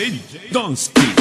DJ Donsky.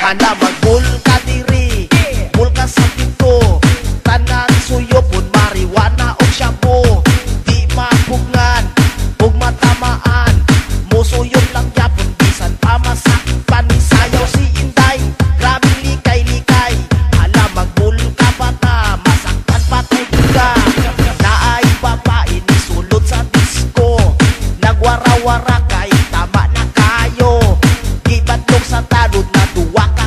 Hana magbul ka diri, bul ka sa pito, tanang suyo pun mariwana o shabu. Di mapugngan, ug matamaan, musuyon lang yapon bisan pa masakpan. Sayaw si Inday, grabe likay-likay. Hala magbul ka bata, masaktan patay ka. Naay babae ni sulod sa disco, nagwara-wara kay tama na kayo. Gibatlog sa talod na duwa ka